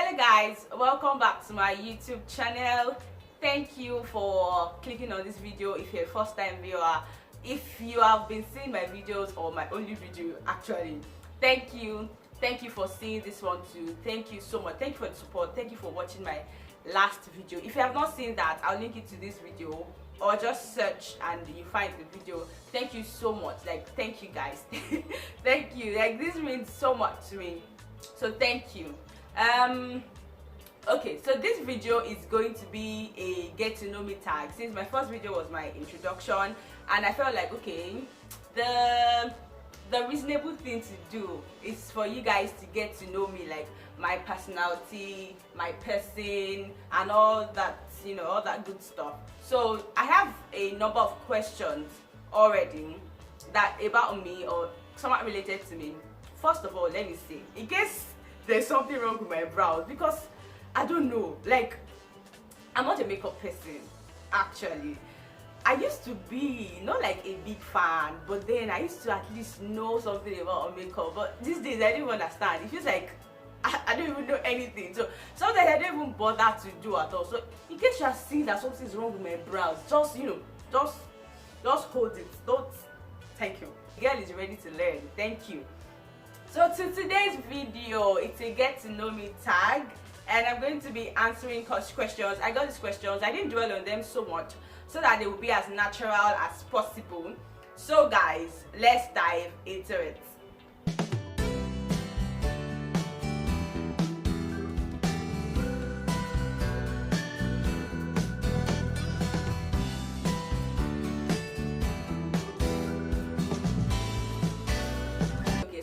Hello guys, welcome back to my YouTube channel. Thank you for clicking on this video if you're a first time viewer. If you have been seeing my videos or my only video actually, thank you for seeing this one too. Thank you so much. Thank you for the support. Thank you for watching my last video. If you have not seen that, I'll link it to this video or just search and you find the video. Thank you so much. Like, thank you guys. Thank you. Like, this means so much to me, so thank you. Okay, so this video is going to be a get to know me tag, since my first video was my introduction and I felt like, okay, the reasonable thing to do is for you guys to get to know me, like my personality, my person, and all that, you know, all that good stuff. So I have a number of questions already that about me or somewhat related to me. First of all, let me say, in case there's something wrong with my brows, because I don't know, like, I'm not a makeup person actually. I used to be not like a big fan, but then I used to at least know something about makeup, but these days I don't understand. It feels like I don't even know anything, so sometimes I don't even bother to do at all. So in case you are seeing that something is wrong with my brows, just, you know, just hold it. Don't. Thank you. The girl is ready to learn. Thank you. So to today's video, it's a get to know me tag, and I'm going to be answering questions. I got these questions, I didn't dwell on them so much so that they will be as natural as possible. So guys, let's dive into it.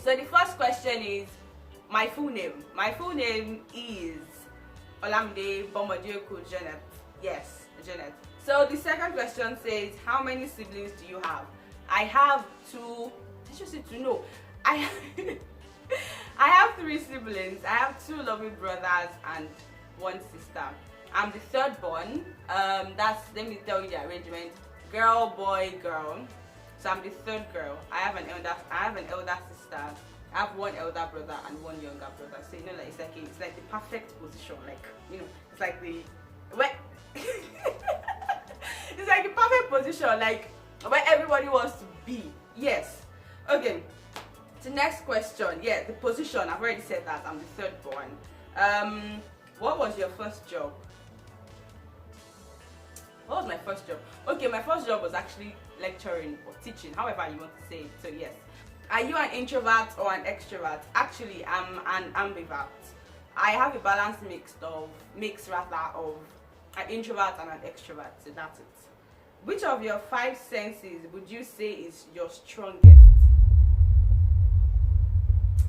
So the first question is my full name. My full name is Olamide Bomodioku Janet. Yes, Janet. So the second question says, how many siblings do you have? I have two. I should say two. No, I have three siblings. I have two lovely brothers and one sister. I'm the third born. That's, let me tell you the arrangement: girl, boy, girl. So I'm the third girl. I have an elder sister. I have one elder brother and one younger brother. So you know, like it's like the perfect position. Like, you know, it's like the it's like the perfect position, like where everybody wants to be. Yes. Okay. The next question. Yeah, the position. I've already said that I'm the third born. What was your first job? What was my first job? Okay, my first job was actually lecturing or teaching, however you want to say it. So yes. Are you an introvert or an extrovert? Actually, I'm an ambivert. I have a balanced mix of an introvert and an extrovert. So that's it. Which of your 5 senses would you say is your strongest?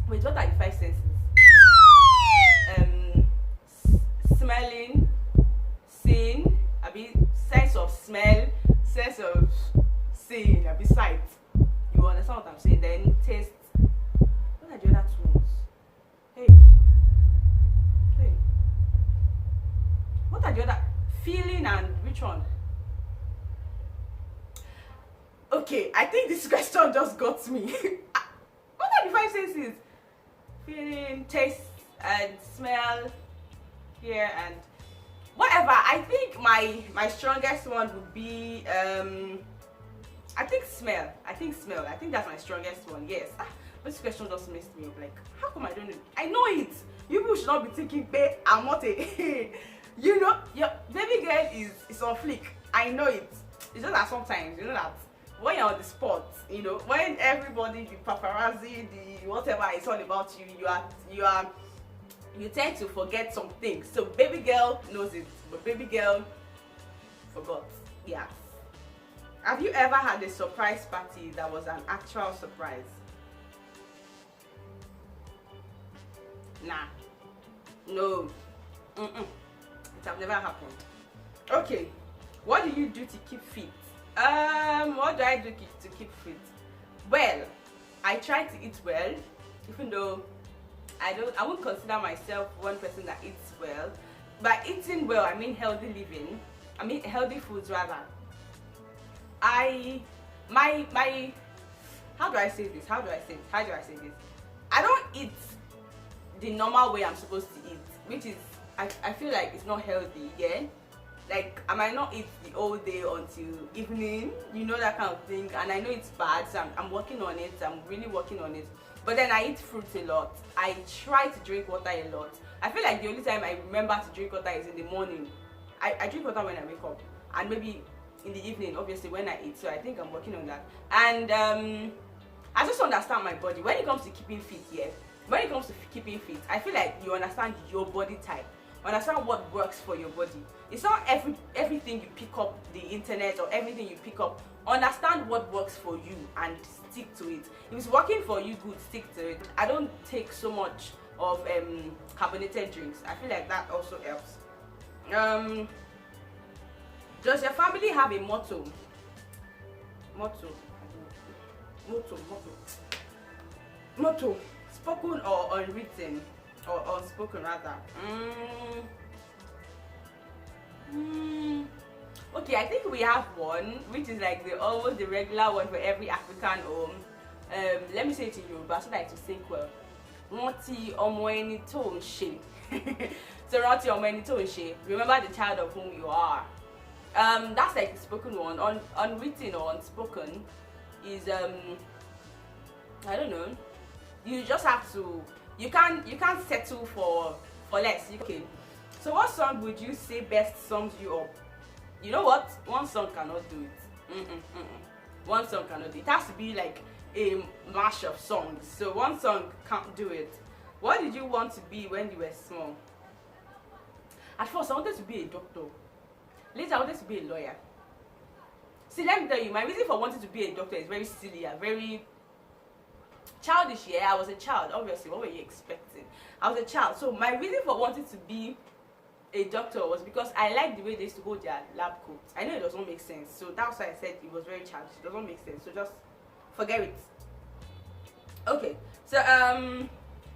Wait, what are the 5 senses? Smelling, seeing, sense of smell, sense of seeing, sight. You understand what I'm saying? Then taste. What are the other 2 ones? Hey. What are the other? Feeling and which one? Okay, I think this question just got me. What are the 5 senses? Feeling, taste, and smell, hear, and whatever. I think my strongest one would be I think smell. I think that's my strongest one. Yes. But this question just messed me up. Like, how come I don't know? I know it. You people should not be thinking, babe, I'm not a you know, your baby girl is on fleek. I know it. It's just that sometimes, you know, that when you're on the spot, you know, when everybody, the paparazzi, the whatever is all about you, you tend to forget some things. So baby girl knows it, but baby girl forgot. Yeah. Have you ever had a surprise party that was an actual surprise? Nah. No. It have never happened. Okay. What do you do to keep fit? What do I do to keep fit? Well, I try to eat well, even though I won't consider myself one person that eats well. By eating well, I mean healthy living. I mean healthy foods rather. How do I say this? I don't eat the normal way I'm supposed to eat. which is I feel like it's not healthy. Yeah, like I might not eat the whole day until evening, you know, that kind of thing, and I know it's bad, so I'm working on it. I'm really working on it. But then I eat fruits a lot. I try to drink water a lot. I feel like the only time I remember to drink water is in the morning. I drink water when I wake up, and maybe in the evening, obviously, when I eat. So I think I'm working on that. And I just understand my body when it comes to keeping fit. Yeah, when it comes to keeping fit, I feel like you understand your body type, understand what works for your body. It's not everything you pick up the internet or everything you pick up. Understand what works for you and stick to it. If it's working for you, good, stick to it. I don't take so much of carbonated drinks. I feel like that also helps. Does your family have a motto? Motto, spoken or unwritten, or unspoken rather. Okay, I think we have one, which is like almost the regular one for every African home. Let me say it in Yoruba so that it will sink well. Rántí ọmọ ẹni tó ń ṣe. So rántí ọmọ ẹni tó ń ṣe. Remember the child of whom you are. That's like the spoken one. Unwritten or unspoken is I don't know. You just have to. You can't settle for less. Okay. So what song would you say best sums you up? You know what? One song cannot do it. One song cannot do it. It has to be like a mash of songs. So one song can't do it. What did you want to be when you were small? At first, I wanted to be a doctor. Later, I wanted to be a lawyer. See, let me tell you, my reason for wanting to be a doctor is very silly and very childish. Yeah, I was a child. Obviously, what were you expecting? I was a child. So my reason for wanting to be a doctor was because I liked the way they used to hold their lab coats. I know it doesn't make sense, so that's why I said it was very childish. It doesn't make sense, so just forget it. Okay, so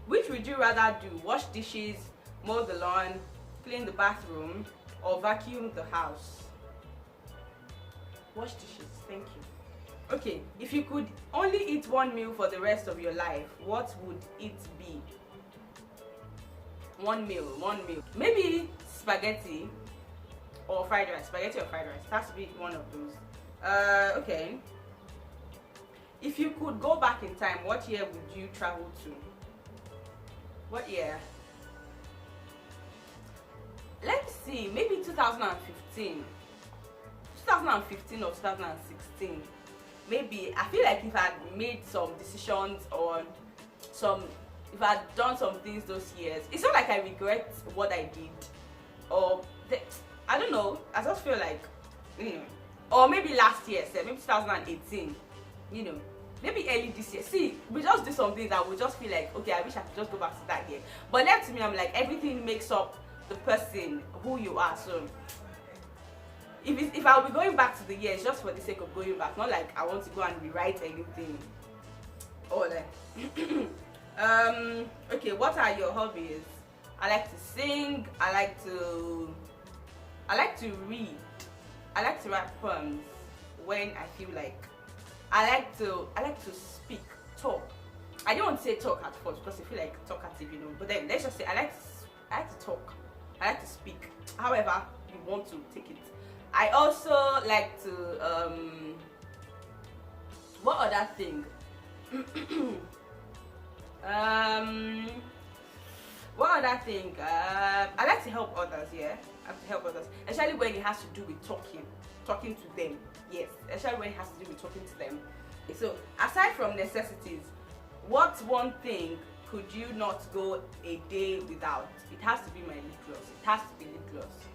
which would you rather do? Wash dishes, mow the lawn, clean the bathroom, or vacuum the house? Wash dishes. Thank you. Okay, if you could only eat one meal for the rest of your life, what would it be? One meal. Maybe spaghetti or fried rice. Spaghetti or fried rice. It has to be one of those. Okay. If you could go back in time, what year would you travel to? What year? Let's see. Maybe 2015. 2015 or 2016. Maybe. I feel like if I had made some decisions or if I had done some things those years, it's not like I regret what I did, or I don't know. I just feel like, or maybe last year, maybe 2018, maybe early this year. See, we just do some things that we just feel like, okay, I wish I could just go back to that year. But left to me, I'm like, everything makes up the person who you are. So if I'll be going back to the year, it's just for the sake of going back, not like I want to go and rewrite anything or like. Okay, what are your hobbies? I like to sing, I like to read, I like to write poems when I feel like. I like to speak, talk. I don't want to say talk at first because I feel like talkative, but then let's just say I like to talk, I like to speak, however you want to take it. I also like to what other thing? What other thing? I like to help others. Yeah, I have to help others, especially when it has to do with talking to them. Yes, especially when it has to do with talking to them. So aside from necessities, what one thing could you not go a day without? It has to be my lip gloss. It has to be lip gloss.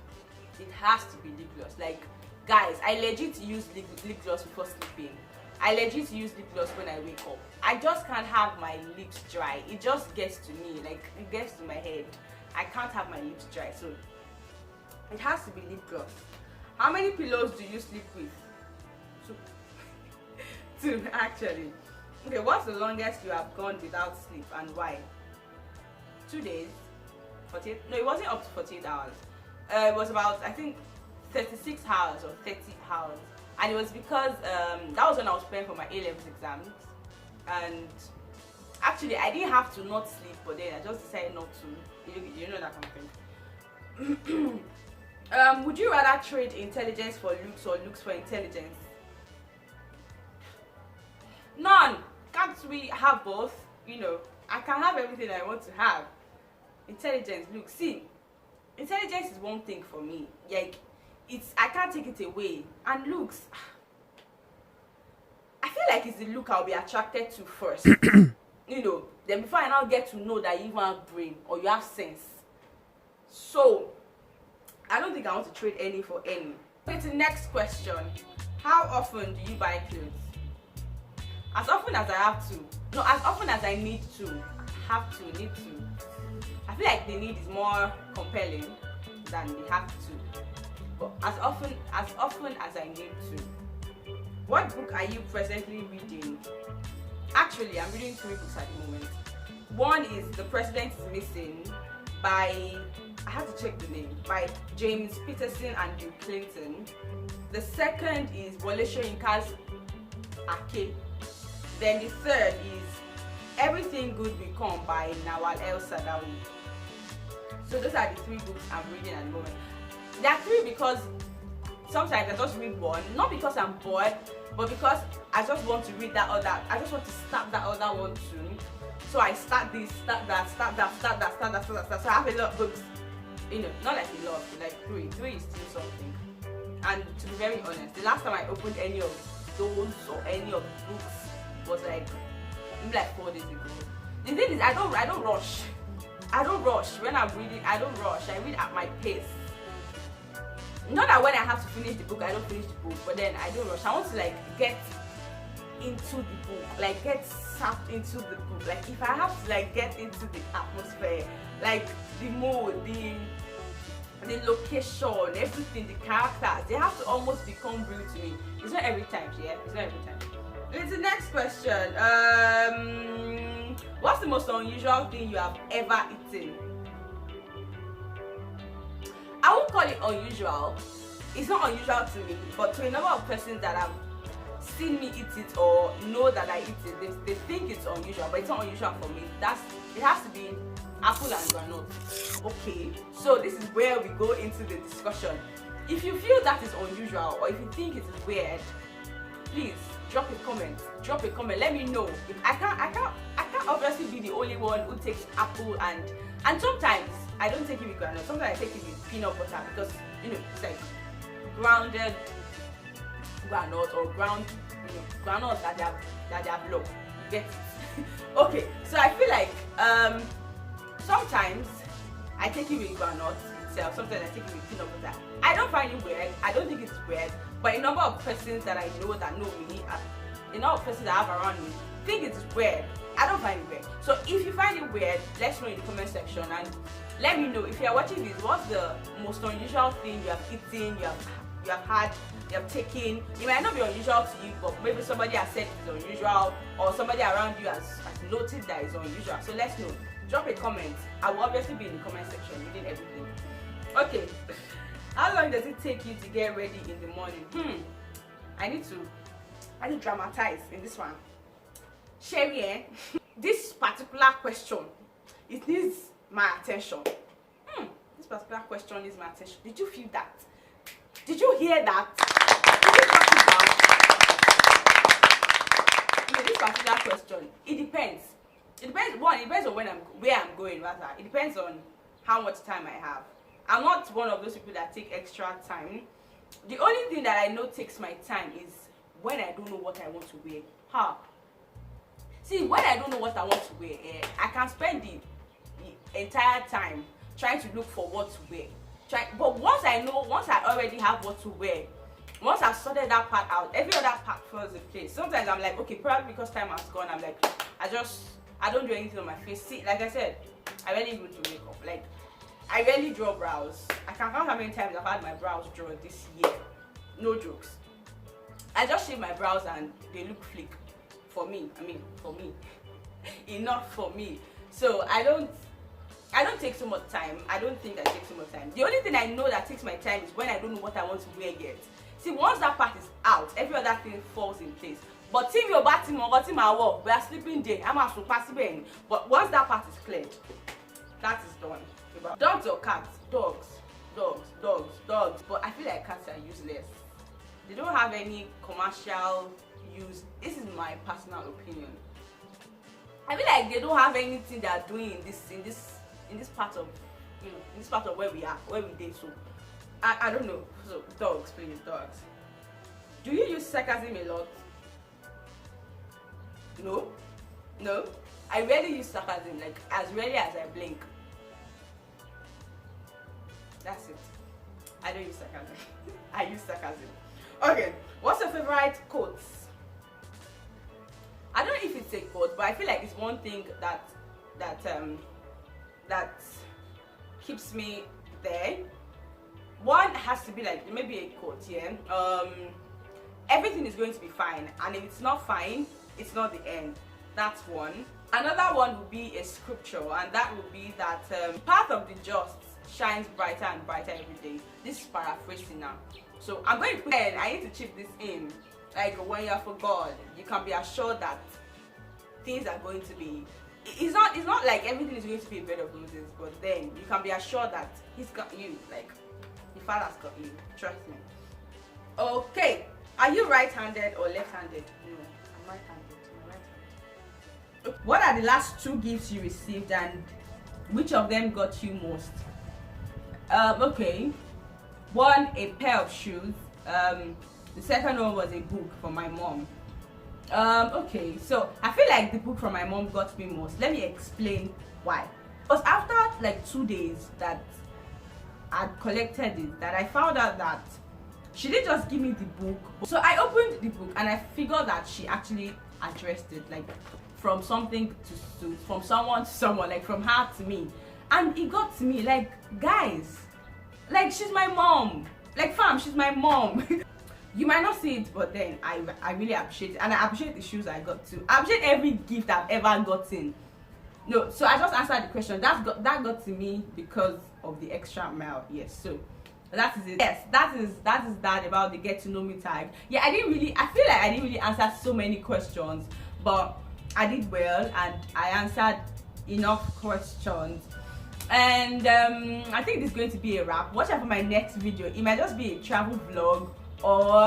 It has to be lip gloss. Like, guys, I legit use lip gloss before sleeping. I legit use lip gloss when I wake up. I just can't have my lips dry. It just gets to me, like it gets to my head. I can't have my lips dry, so it has to be lip gloss. How many pillows do you sleep with? Two, actually. Okay, what's the longest you have gone without sleep and why? 2 days. 48? No, it wasn't up to 48 hours. It was about, I think, 36 hours or 30 hours. And it was because that was when I was preparing for my A-levels exams, and Actually, I didn't have to not sleep, but then I just decided not to. You know that kind of thing. Would you rather trade intelligence for looks or looks for intelligence? None. Can't we have both? You know, I can have everything I want to have. Intelligence, look, see, intelligence is one thing for me. Like, I can't take it away. And looks, I feel like it's the look I'll be attracted to first. You know, then before I now get to know that you even have brain or you have sense. So, I don't think I want to trade any for any. Okay, to the next question. How often do you buy clothes? As often as I have to. No, as often as I need to. Need to. I feel like the need is more compelling than the have to. But as often as I need to. What book are you presently reading? Actually, I'm reading 3 books at the moment. One is The President is Missing by, I have to check the name, by James Peterson and Bill Clinton. The second is Wole Soyinka's Ake. Then the third is Everything Good Will Come by Nawal El-Saadawi. So those are the 3 books I'm reading at the moment. There are 3 because sometimes I just read one, not because I'm bored, but because I just want to read that other. I just want to start that other one too. So I start this, start that. So I have a lot of books. You know, not like a lot, like 3. 3 is still something. And to be very honest, the last time I opened any of those or any of the books was like 4 days ago. The thing is, I don't rush. I don't rush when I'm reading. I don't rush. I read at my pace. Not that when I have to finish the book, I don't finish the book, but then I don't rush. I want to like get into the book, like get sucked into the book. Like if I have to like get into the atmosphere, like the mood, the location, everything, the characters, they have to almost become real to me. It's not every time, yeah. It's not every time. It's the next question. What's the most unusual thing you have ever eaten? I won't call it unusual. It's not unusual to me, but to a number of persons that have seen me eat it or know that I eat it, they think it's unusual, but it's not unusual for me. It has to be apple and granite. Okay, so this is where we go into the discussion. If you feel that is unusual or if you think it is weird, please drop a comment. Let me know. If I can't obviously be the only one who takes apple and sometimes I don't take it with granite. Sometimes I take it with peanut butter because you know it's like grounded granite or granite that they have low. You get it? Okay, so I feel like sometimes I take it with granite itself. Sometimes I take it with peanut butter. I don't find it weird. I don't think it's weird. But a number of persons that I know that know me, a number of persons that I have around me think it's weird. I don't find it weird. So if you find it weird, let me know in the comment section and let me know if you are watching this. What's the most unusual thing you have eaten, you have had, you have taken? It might not be unusual to you, but maybe somebody has said it's unusual, or somebody around you has noticed that it's unusual. So let's know. Drop a comment. I will obviously be in the comment section reading everything. Okay. How long does it take you to get ready in the morning? I need to dramatize in this one. Sherry, this particular question, it needs my attention. This particular question needs my attention. Did you feel that? Did you hear that? Did you talk about? This particular question, it depends. It depends on where I'm going rather. It depends on how much time I have. I'm not one of those people that take extra time. The only thing that I know takes my time is when I don't know what I want to wear. See, when I don't know what I want to wear, I can spend the entire time trying to look for what to wear. But once I already have what to wear, once I've sorted that part out, every other part falls in place. Sometimes I'm like, okay, probably because time has gone, I'm like, I don't do anything on my face. See, like I said, I rarely even do makeup. Like, I rarely draw brows. I can't count how many times I've had my brows drawn this year. No jokes. I just shave my brows and they look flick. For me. Enough for me. So I don't take so much time. I don't think I take so much time. The only thing I know that takes my time is when I don't know what I want to wear yet. See, once that part is out, every other thing falls in place. But team your bad team or team our work, we are sleeping there. I'm a super sleeping. But once that part is cleared, that is done. Dogs or cats? Dogs. But I feel like cats are useless. They don't have any commercial use. This is my personal opinion. I feel like they don't have anything they are doing in this part of, you know, in this part of where we did. So I don't know. So dogs, please, dogs. Do you use sarcasm a lot? No. I rarely use sarcasm, like as rarely as I blink. That's it. I don't use sarcasm. I use sarcasm. Okay, what's your favorite quotes? I don't know if it's a quote, but I feel like it's one thing that keeps me there. One has to be like maybe a quote, yeah. Everything is going to be fine, and if it's not fine, it's not the end. That's one. Another one would be a scripture, and that would be that path of the just shines brighter and brighter every day. This is paraphrasing now, so I'm going to put in, I need to chip this in. Like when you're for God, you can be assured that things are going to be. It's not like everything is going to be a bed of roses, but then you can be assured that He's got you. Like your Father's got you. Trust me. Okay, are you right-handed or left-handed? No, I'm right-handed. What are the last 2 gifts you received, and which of them got you most? Okay, one, a pair of shoes. The second one was a book from my mom. Okay, so I feel like the book from my mom got me most. Let me explain why. Because after like 2 days that I'd collected it, that I found out that she didn't just give me the book. So I opened the book and I figured that she actually addressed it, like from something to from someone to someone, like from her to me. And it got to me, like, guys, like, she's my mom. Like, fam, she's my mom. You might not see it, but then I really appreciate it. And I appreciate the shoes I got too. I appreciate every gift I've ever gotten. No, so I just answered the question. That got to me because of the extra mile. Yes, so that is it. Yes, that is that about the get to know me tag. Yeah, I feel like I didn't really answer so many questions, but I did well and I answered enough questions. And I think this is going to be a wrap. Watch out for my next video. It might just be a travel vlog or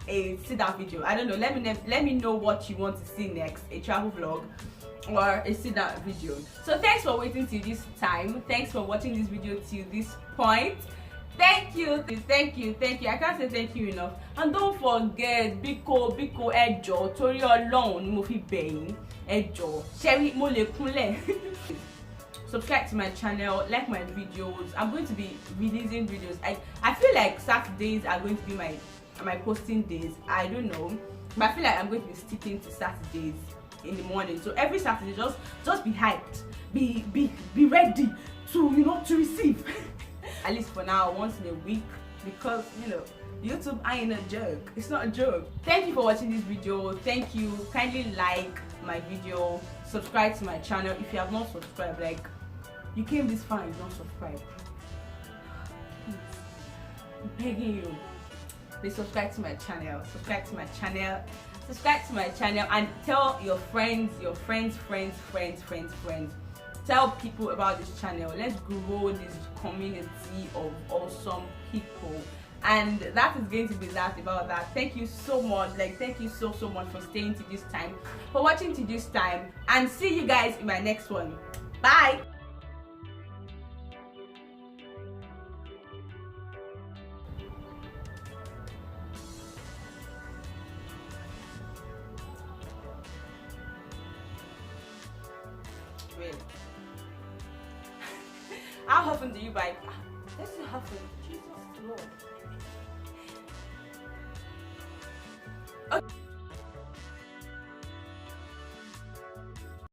a sit down video. I don't know. Let me know what you want to see next. A travel vlog or a sit down video. So thanks for waiting till this time. Thanks for watching this video till this point. Thank you. I can't say thank you enough. And don't forget, biko ẹjọ torí Ọlọ́run ni mo fi bẹ̀ yín, ẹjọ ṣẹ́rí mo lè kúnlẹ̀. Subscribe to my channel, like my videos. I'm going to be releasing videos. I feel like Saturdays are going to be my posting days. I don't know, but I feel like I'm going to be sticking to Saturdays in the morning. So every Saturday, just be hyped, be ready to to receive. At least for now, once in a week, because YouTube ain't a joke. It's not a joke. Thank you for watching this video. Thank you. Kindly like my video, subscribe to my channel if you have not subscribed. Like, you came this far, you don't subscribe. Please, I'm begging you. Please subscribe to my channel. Subscribe to my channel, and tell your friends, tell people about this channel. Let's grow this community of awesome people. And that is going to be that about that. Thank you so much. Thank you so much for staying to this time, for watching to this time, and see you guys in my next one. Bye. Really? How often do you buy? Let's see how often. Jesus Lord. Okay.